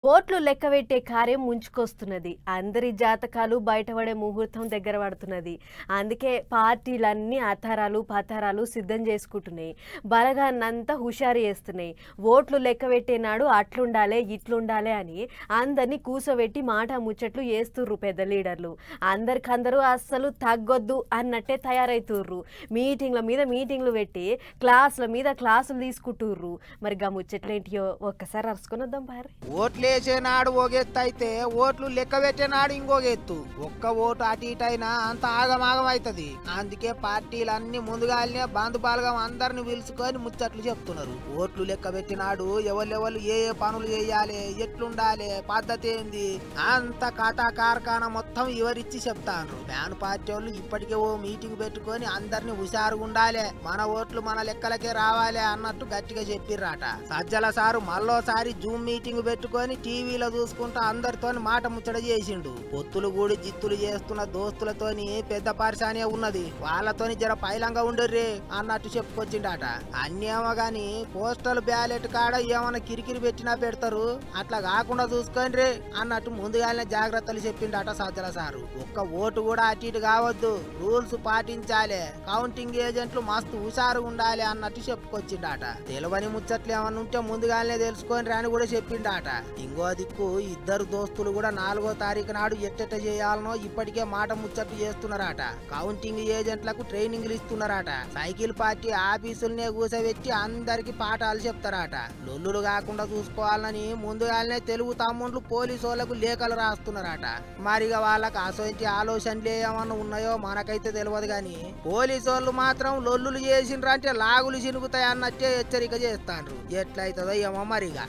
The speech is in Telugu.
ఓట్లు లెక్కబెట్టే కార్యం ముంచుకొస్తున్నది. అందరి జాతకాలు బయటపడే ముహూర్తం దగ్గర పడుతున్నది. అందుకే పార్టీలన్నీ ఆధారాలు, పత్రాలు సిద్ధం చేసుకుంటున్నాయి. బలగాన్నంతా హుషారు చేస్తున్నాయి. ఓట్లు లెక్కబెట్టే నాడు అట్లుండాలే, ఇట్లుండాలే అని అందరినీ కూసోబెట్టి మాట ముచ్చట్లు చేస్తుర్రు పెద్ద లీడర్లు. అందరికందరూ అస్సలు తగ్గొద్దు అన్నట్టే తయారైతుర్రు. మీటింగ్ల మీద మీటింగ్లు పెట్టి క్లాసుల మీద క్లాసులు తీసుకుంటుర్రు. మరి గా ముచ్చట్లేంటియో ఒక్కసారి అరుచుకొని వద్దాం పారి. ఓట్లేసేనాడు ఒగెత్తు అయితే ఓట్లు లెక్క పెట్టేనాడు ఇంకొగెత్తు. ఒక్క ఓటు అటు ఇటు అయినా అంత ఆగమాగం అవుతుంది. అందుకే పార్టీలన్నీ ముందుగానే బంధుబాలుగా అందరిని పిలుచుకొని ముచ్చట్లు చెప్తున్నారు. ఓట్లు లెక్క పెట్టినాడు ఎవరెవరు ఏ ఏ పనులు చేయాలి, ఎట్లుండాలి, పద్ధతి ఏంది అంత కథా కార్ఖానా మొత్తం వివరించి చెప్తాను. ఫ్యాన్ పార్టీ వాళ్ళు ఇప్పటికే ఓ మీటింగ్ పెట్టుకొని అందరిని హుషారుగా ఉండాలి, మన ఓట్లు మన లెక్కలకే రావాలి అన్నట్టు గట్టిగా చెప్పిర్రాట. సజ్జల సారు మళ్ళోసారి జూమ్ మీటింగ్ పెట్టుకొని టీవీలో చూసుకుంటూ అందరితో మాట ముచ్చట చేసిండు. పొత్తులు కూడి జిత్తులు చేస్తున్న దోస్తులతోని పెద్ద పరిశానే ఉన్నది, వాళ్ళతోని జర పైలంగా ఉండర్రే అన్నట్టు చెప్పుకొచ్చిండట. అన్నేమో గాని పోస్టల్ బ్యాలెట్ కాడ ఏమన్నా కిరికిరి పెట్టినా పెడతారు, అట్లా కాకుండా చూసుకోండి రే అన్నట్టు ముందుగానే జాగ్రత్తలు చెప్పిండట సజ్జల సారు. ఒక్క ఓటు కూడా అటు ఇటు కావద్దు, రూల్స్ పాటించాలి, కౌంటింగ్ ఏజెంట్లు మస్తు హుషారు ఉండాలి అన్నట్టు చెప్పుకొచ్చిండట. తెలియని ముచ్చట్లు ఏమన్నా ఉంటే ముందుగానే తెలుసుకొని అని కూడా చెప్పిండట. ఇంకో దిక్కు ఇద్దరు దోస్తులు కూడా 4వ తారీఖు నాడు ఎట్టెట్ట చేయాలనో ఇప్పటికే మాట ముచ్చట్లు చేస్తున్నారట. కౌంటింగ్ ఏజెంట్లకు ట్రైనింగ్లు ఇస్తున్నారట. సైకిల్ పార్టీ ఆఫీసులనే కూసబెట్టి అందరికి పాఠాలు చెప్తారట. లొల్లులు కాకుండా చూసుకోవాలని ముందుగానే తెలుగు తమ్ముళ్ళు పోలీసు వాళ్ళకు లేఖలు రాస్తున్నారట. మరిగా వాళ్ళకి అసోంటి ఆలోచనలు ఏమన్నా ఉన్నాయో మనకైతే తెలియదు గాని పోలీసు వాళ్ళు మాత్రం లొల్లులు చేసిండ్రంటే లాగులు చినుగుతాయి అన్నట్టే హెచ్చరిక చేస్తాండ్రు. ఎట్లయితుందో ఏమో మరిగా.